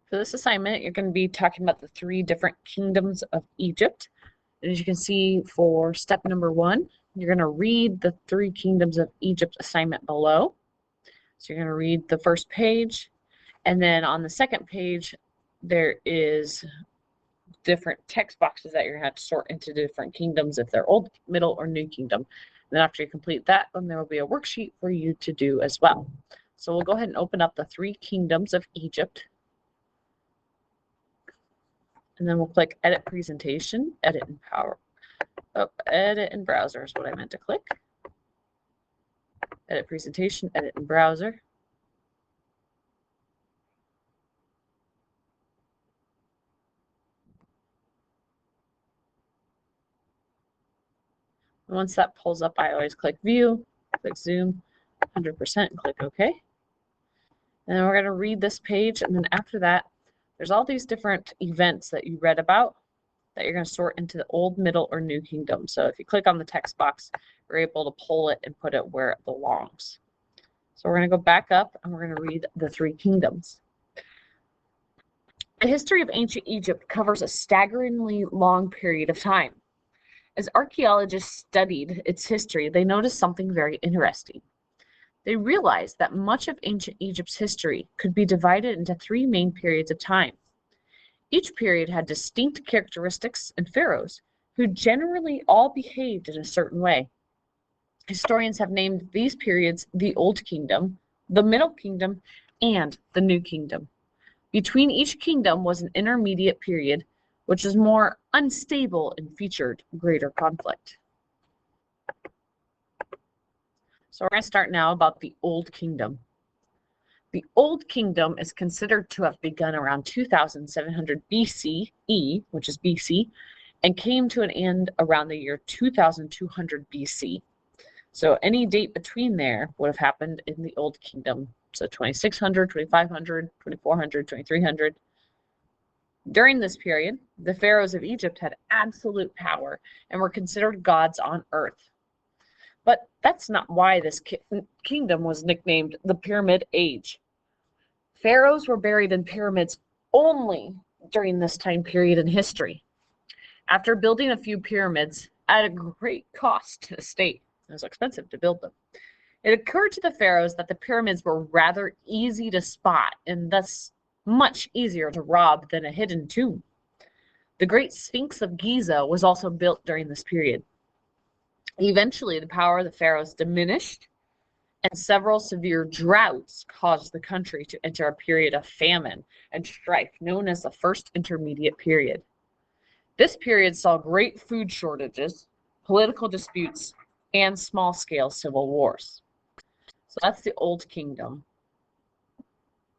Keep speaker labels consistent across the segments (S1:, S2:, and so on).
S1: For this assignment, you're going to be talking about the 3 different kingdoms of Egypt. And as you can see, for step number 1, you're going to read the 3 kingdoms of Egypt assignment below. So you're going to read the first page, and then on the second page, there is different text boxes that you're going to have to sort into different kingdoms if they're Old, Middle, or New Kingdom. And then after you complete that, then there will be a worksheet for you to do as well. So we'll go ahead and open up the 3 kingdoms of Egypt. And then we'll click Edit Presentation, Edit in Power. Oh, Edit in Browser is what I meant to click. Edit Presentation, Edit in Browser. And once that pulls up, I always click View, click Zoom, 100%, and click OK. And then we're going to read this page, and then after that, there's all these different events that you read about that you're going to sort into the Old, Middle, or New Kingdom. So if you click on the text box, you're able to pull it and put it where it belongs. So we're going to go back up, and we're going to read the 3 kingdoms. The history of ancient Egypt covers a staggeringly long period of time. As archaeologists studied its history, they noticed something very interesting. They realized that much of ancient Egypt's history could be divided into 3 main periods of time. Each period had distinct characteristics and pharaohs who generally all behaved in a certain way. Historians have named these periods the Old Kingdom, the Middle Kingdom, and the New Kingdom. Between each kingdom was an intermediate period, which is more unstable and featured greater conflict. So we're going to start now about the Old Kingdom. The Old Kingdom is considered to have begun around 2700 BCE, which is BC, and came to an end around the year 2200 BC. So any date between there would have happened in the Old Kingdom. So 2600, 2500, 2400, 2300. During this period, the pharaohs of Egypt had absolute power and were considered gods on earth. But that's not why this kingdom was nicknamed the Pyramid Age. Pharaohs were buried in pyramids only during this time period in history. After building a few pyramids at a great cost to the state, it was expensive to build them, it occurred to the pharaohs that the pyramids were rather easy to spot and thus much easier to rob than a hidden tomb. The Great Sphinx of Giza was also built during this period. Eventually, the power of the pharaohs diminished, and several severe droughts caused the country to enter a period of famine and strife known as the First Intermediate Period. This period saw great food shortages, political disputes, and small-scale civil wars. So that's the Old Kingdom.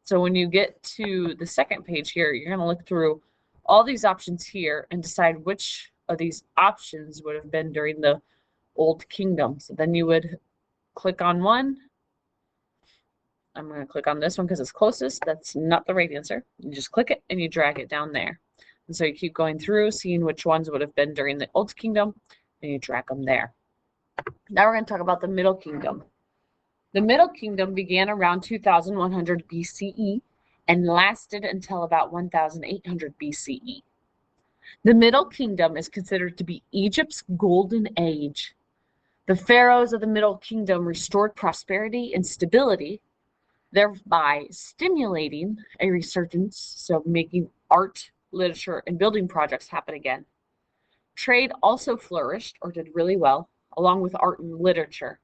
S1: So when you get to the second page here, you're going to look through all these options here and decide which of these options would have been during the Old Kingdom. So then you would click on one. I'm going to click on this one because it's closest. That's not the right answer. You just click it and you drag it down there. And so you keep going through, seeing which ones would have been during the Old Kingdom, and you drag them there. Now we're going to talk about the Middle Kingdom. The Middle Kingdom began around 2100 BCE and lasted until about 1800 BCE. The Middle Kingdom is considered to be Egypt's golden age. The pharaohs of the Middle Kingdom restored prosperity and stability, thereby stimulating a resurgence, so making art, literature, and building projects happen again. Trade also flourished, or did really well, along with art and literature.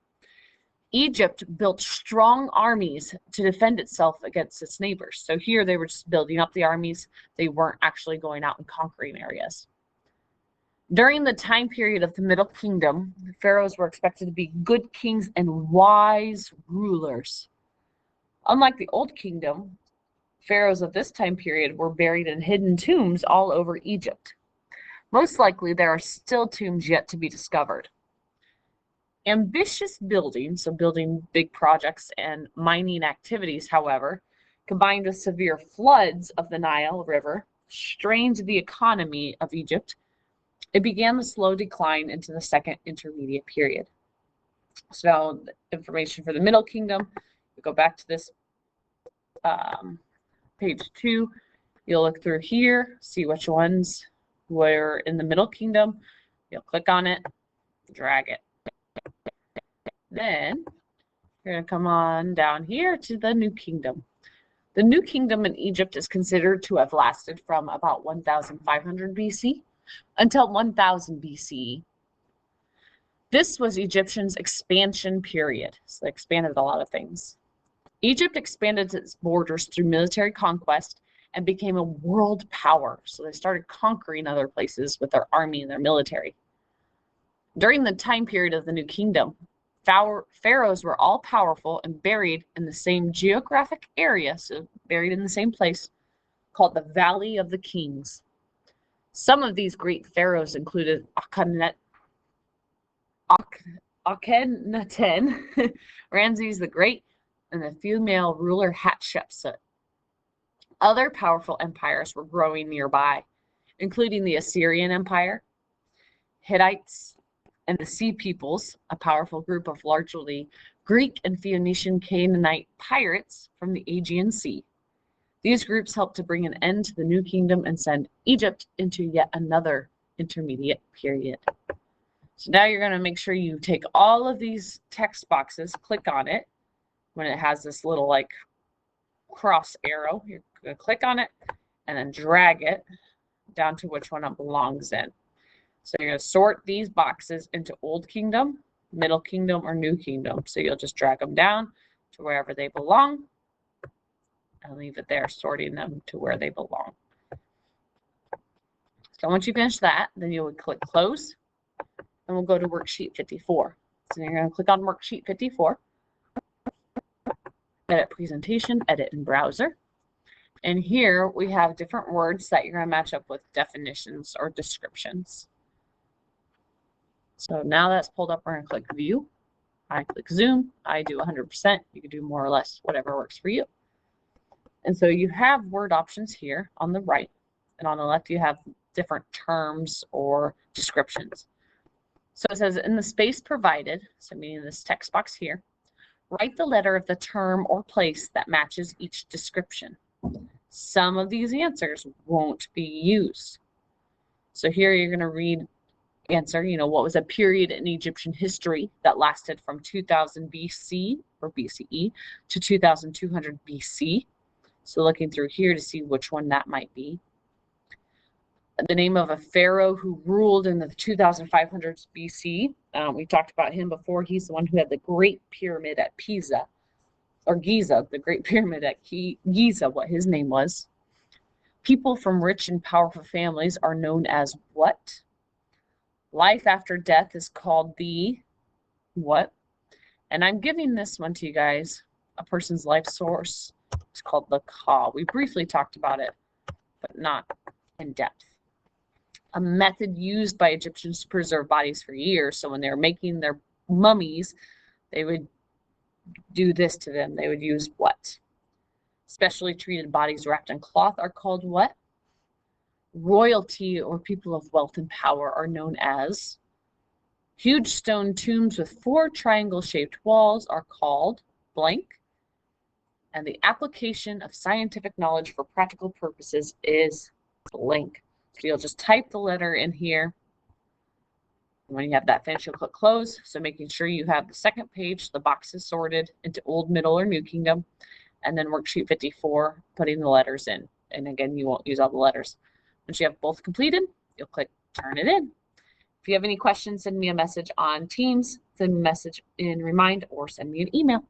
S1: Egypt built strong armies to defend itself against its neighbors. So here they were just building up the armies. They weren't actually going out and conquering areas. During the time period of the Middle Kingdom, the pharaohs were expected to be good kings and wise rulers. Unlike the Old Kingdom, pharaohs of this time period were buried in hidden tombs all over Egypt. Most likely, there are still tombs yet to be discovered. Ambitious building, so building big projects and mining activities, however, combined with severe floods of the Nile River, strained the economy of Egypt. It began the slow decline into the Second Intermediate Period. So the information for the Middle Kingdom, we go back to this page 2. You'll look through here, see which ones were in the Middle Kingdom. You'll click on it, drag it. Then you're going to come on down here to the New Kingdom. The New Kingdom in Egypt is considered to have lasted from about 1500 BC until 1000 BCE. This was Egyptians' expansion period, so they expanded a lot of things. Egypt expanded its borders through military conquest and became a world power, so they started conquering other places with their army and their military. During the time period of the New Kingdom, pharaohs were all powerful and buried in the same geographic area, so buried in the same place, called the Valley of the Kings. Some of these great pharaohs included Akhenaten, Ramses the Great, and the female ruler Hatshepsut. Other powerful empires were growing nearby, including the Assyrian Empire, Hittites, and the Sea Peoples, a powerful group of largely Greek and Phoenician Canaanite pirates from the Aegean Sea. These groups helped to bring an end to the New Kingdom and send Egypt into yet another intermediate period. So now you're going to make sure you take all of these text boxes, click on it. When it has this little like cross arrow, you're going to click on it and then drag it down to which one it belongs in. So you're going to sort these boxes into Old Kingdom, Middle Kingdom, or New Kingdom. So you'll just drag them down to wherever they belong and leave it there, sorting them to where they belong. So once you finish that, then you would click Close, and we'll go to Worksheet 54. So you're going to click on Worksheet 54, Edit Presentation, Edit in Browser. And here we have different words that you're going to match up with definitions or descriptions. So now that's pulled up, we're going to click View. I click Zoom. I do 100%. You can do more or less, whatever works for you. And so you have word options here on the right, and on the left you have different terms or descriptions. So it says in the space provided, so meaning this text box here, write the letter of the term or place that matches each description. Some of these answers won't be used. So here you're going to read answer, what was a period in Egyptian history that lasted from 2000 BC or BCE to 2200 BC. So looking through here to see which one that might be. The name of a pharaoh who ruled in the 2500s BC. We talked about him before. He's the one who had the Great Pyramid at Pisa, or Giza, the Great Pyramid at Giza, what his name was. People from rich and powerful families are known as what? Life after death is called the what? And I'm giving this one to you guys. A person's life source is called the Ka. We briefly talked about it, but not in depth. A method used by Egyptians to preserve bodies for years. So when they were making their mummies, they would do this to them. They would use what? Specially treated bodies wrapped in cloth are called what? Royalty or people of wealth and power are known as. Huge stone tombs with 4 triangle-shaped walls are called blank. And the application of scientific knowledge for practical purposes is blank. So you'll just type the letter in here. When you have that finished, you'll click Close. So making sure you have the second page, the boxes sorted into Old, Middle, or New Kingdom. And then Worksheet 54, putting the letters in. And again, you won't use all the letters. Once you have both completed, you'll click Turn it in. If you have any questions, send me a message on Teams, send me a message in Remind, or send me an email.